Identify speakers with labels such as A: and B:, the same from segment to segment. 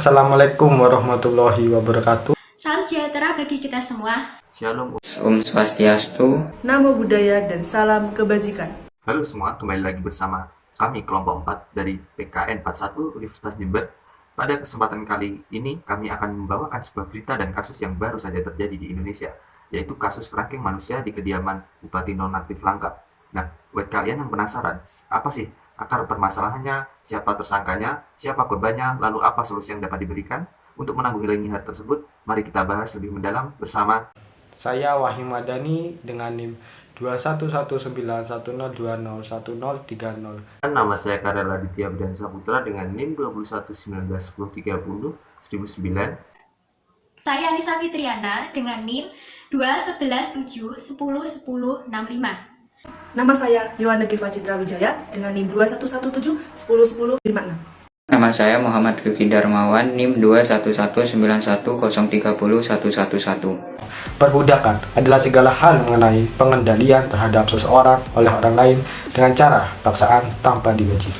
A: Assalamualaikum warahmatullahi wabarakatuh.
B: Salam sejahtera bagi kita semua.
C: Shalom.
D: Om Swastiastu.
E: Namo Buddhaya dan salam kebajikan.
C: Halo semua, kembali lagi bersama kami kelompok 4 dari PKN 41 Universitas Jember. Pada kesempatan kali ini kami akan membawakan sebuah berita dan kasus yang baru saja terjadi di Indonesia, yaitu kasus kerangkeng manusia di kediaman Bupati Nonaktif Langkat. Nah, buat kalian yang penasaran, apa sih akar permasalahannya, siapa tersangkanya, siapa korbannya, lalu apa solusi yang dapat diberikan untuk menanggulangi hal tersebut? Mari kita bahas lebih mendalam bersama.
A: Saya Wahyu Madani dengan NIM 21191020130.
C: Nama saya Karel Aditya Budi Saputra dengan NIM 21191030 1009.
B: Saya Anissa Fitriana dengan NIM 2117101065.
E: Nama saya Yohana Giva Citra Wijaya dengan NIM 2117101056.
D: Nama saya Muhammad Rifki Darmawan, NIM 21191030111.
A: Perbudakan adalah segala hal mengenai pengendalian terhadap seseorang oleh orang lain dengan cara paksaan tanpa digaji.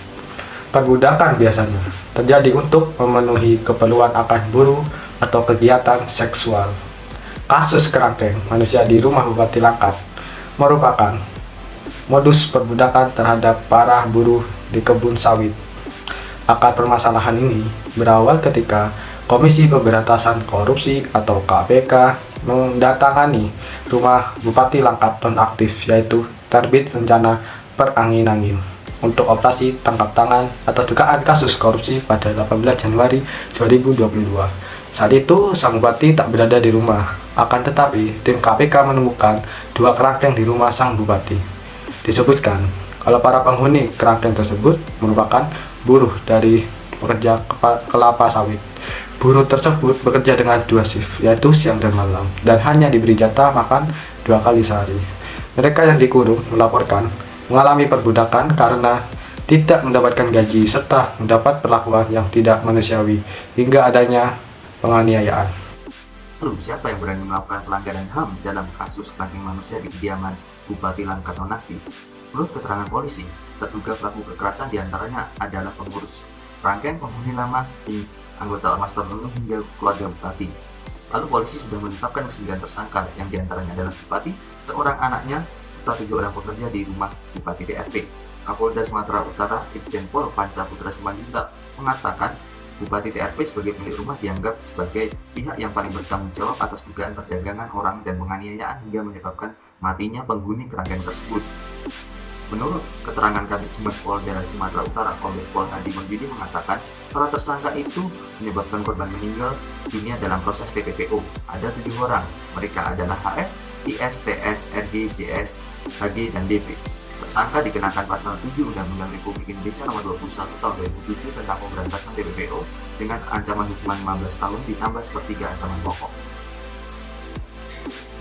A: Perbudakan biasanya terjadi untuk memenuhi keperluan akan buruh atau kegiatan seksual. Kasus kerangkeng manusia di rumah Bupati Langkat merupakan modus perbudakan terhadap para buruh di kebun sawit. Akar permasalahan ini berawal ketika Komisi Pemberantasan Korupsi atau KPK mendatangani rumah Bupati Langkat nonaktif, yaitu terbit rencana perangin-angin untuk operasi tangkap tangan atas dugaan kasus korupsi pada 18 Januari 2022. Saat itu sang bupati tak berada di rumah, akan tetapi tim KPK menemukan 2 kerangkeng di rumah sang bupati. Disebutkan kalau para penghuni kerangkeng tersebut merupakan buruh dari pekerja kelapa sawit. Buruh tersebut bekerja dengan 2 shift, yaitu siang dan malam, dan hanya diberi jatah makan 2 kali sehari. Mereka yang dikurung melaporkan mengalami perbudakan karena tidak mendapatkan gaji serta mendapat perlakuan yang tidak manusiawi hingga adanya penganiayaan.
C: Lalu siapa yang berani melakukan pelanggaran HAM dalam kasus kerangkeng manusia di kediaman Bupati Langkat nonaktif? Menurut keterangan polisi, terduga pelaku kekerasan diantaranya adalah pengurus kerangkeng, penghuni lama, anggota ormas tertentu hingga keluarga bupati. Lalu polisi sudah menetapkan 9 tersangka yang diantaranya adalah bupati, seorang anaknya, serta 3 orang pekerja di rumah Bupati DRP. Kapolda Sumatera Utara Irjen Pol Panca Putra Simanjuntak mengatakan Bupati TRP sebagai pemilik rumah dianggap sebagai pihak yang paling bertanggung jawab atas dugaan perdagangan orang dan penganiayaan hingga menyebabkan matinya penghuni kerangkeng tersebut. Menurut keterangan Kabid Humas Polda Sumatera Utara, Kombes Pol Hadi Monbidi mengatakan para tersangka itu menyebabkan korban meninggal dunia dalam proses TPPO. Ada 7 orang, mereka adalah HS, IS, TS, RG, JS, HG, dan DV. Tersangka dikenakan pasal 7 Undang-Undang Republik Indonesia Nomor 21 Tahun 2007 tentang pemberantasan TPPO dengan ancaman hukuman 15 tahun ditambah sepertiga ancaman pokok.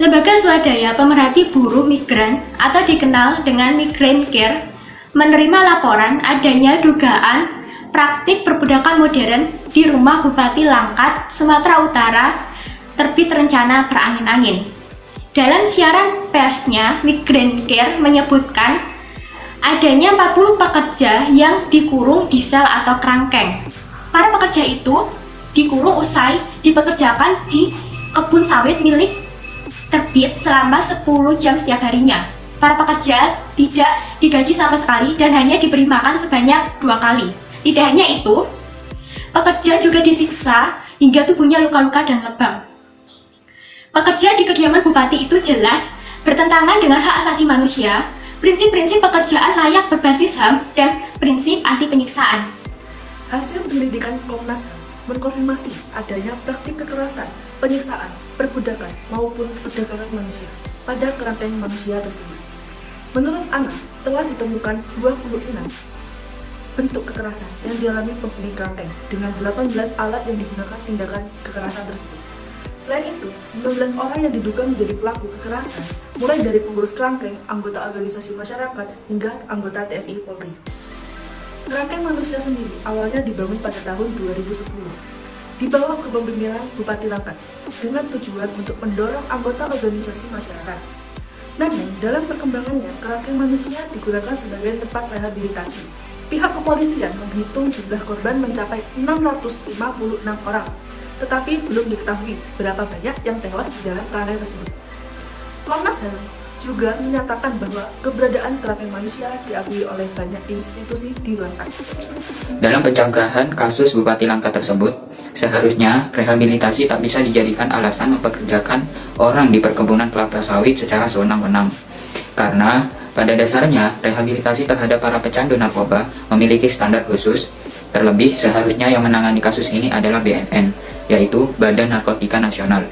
B: Lembaga swadaya pemerhati buruh migran atau dikenal dengan Migrant Care menerima laporan adanya dugaan praktik perbudakan modern di rumah Bupati Langkat, Sumatera Utara terbit rencana perangin-angin. Dalam siaran persnya, Migrant Care menyebutkan adanya 40 pekerja yang dikurung di sel atau kerangkeng. Para pekerja itu dikurung usai dipekerjakan di kebun sawit milik terbit selama 10 jam setiap harinya. Para pekerja tidak digaji sama sekali dan hanya diberi makan sebanyak 2 kali. Tidak hanya itu, pekerja juga disiksa hingga tubuhnya luka-luka dan lebam. Pekerja di kediaman bupati itu jelas bertentangan dengan hak asasi manusia, prinsip-prinsip pekerjaan layak berbasis HAM, dan prinsip anti penyiksaan.
E: Hasil penyelidikan Komnas HAM mengkonfirmasi adanya praktik kekerasan, penyiksaan, perbudakan maupun perdagangan manusia pada kerangkeng manusia tersebut. Menurut Ana, telah ditemukan 26 bentuk kekerasan yang dialami penghuni kerangkeng dengan 18 alat yang digunakan tindakan kekerasan tersebut. Selain itu, 19 orang yang diduga menjadi pelaku kekerasan, mulai dari pengurus kerangkeng, anggota organisasi masyarakat, hingga anggota TNI Polri. Kerangkeng manusia sendiri awalnya dibangun pada tahun 2010 di bawah kepemimpinan Bupati Langkat dengan tujuan untuk mendorong anggota organisasi masyarakat. Namun, dalam perkembangannya, kerangkeng manusia digunakan sebagai tempat rehabilitasi, Pihak kepolisian menghitung jumlah korban mencapai 656 orang, tetapi belum diketahui berapa banyak yang tewas di dalam kelalaian tersebut. Komnas HAM juga menyatakan bahwa keberadaan kerangkeng manusia diakui oleh banyak institusi di Langkat.
D: Dalam pencegahan kasus Bupati Langkat tersebut, seharusnya rehabilitasi tak bisa dijadikan alasan mempekerjakan orang di perkebunan kelapa sawit secara sewenang-wenang. Karena pada dasarnya rehabilitasi terhadap para pecandu narkoba memiliki standar khusus. Terlebih seharusnya yang menangani kasus ini adalah BNN, yaitu Badan Narkotika Nasional.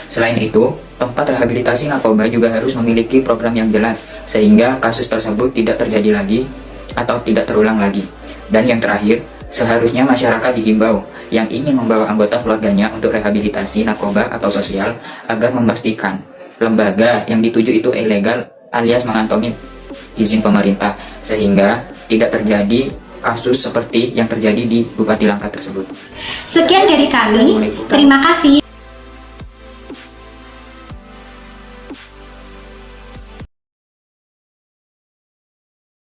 D: Selain itu, tempat rehabilitasi narkoba juga harus memiliki program yang jelas sehingga kasus tersebut tidak terjadi lagi atau tidak terulang lagi. Dan yang terakhir, seharusnya masyarakat dihimbau yang ingin membawa anggota keluarganya untuk rehabilitasi narkoba atau sosial agar memastikan lembaga yang dituju itu ilegal alias mengantongi izin pemerintah sehingga tidak terjadi kasus seperti yang terjadi di Bupati Langkat tersebut.
B: Sekian dari kami, terima kasih.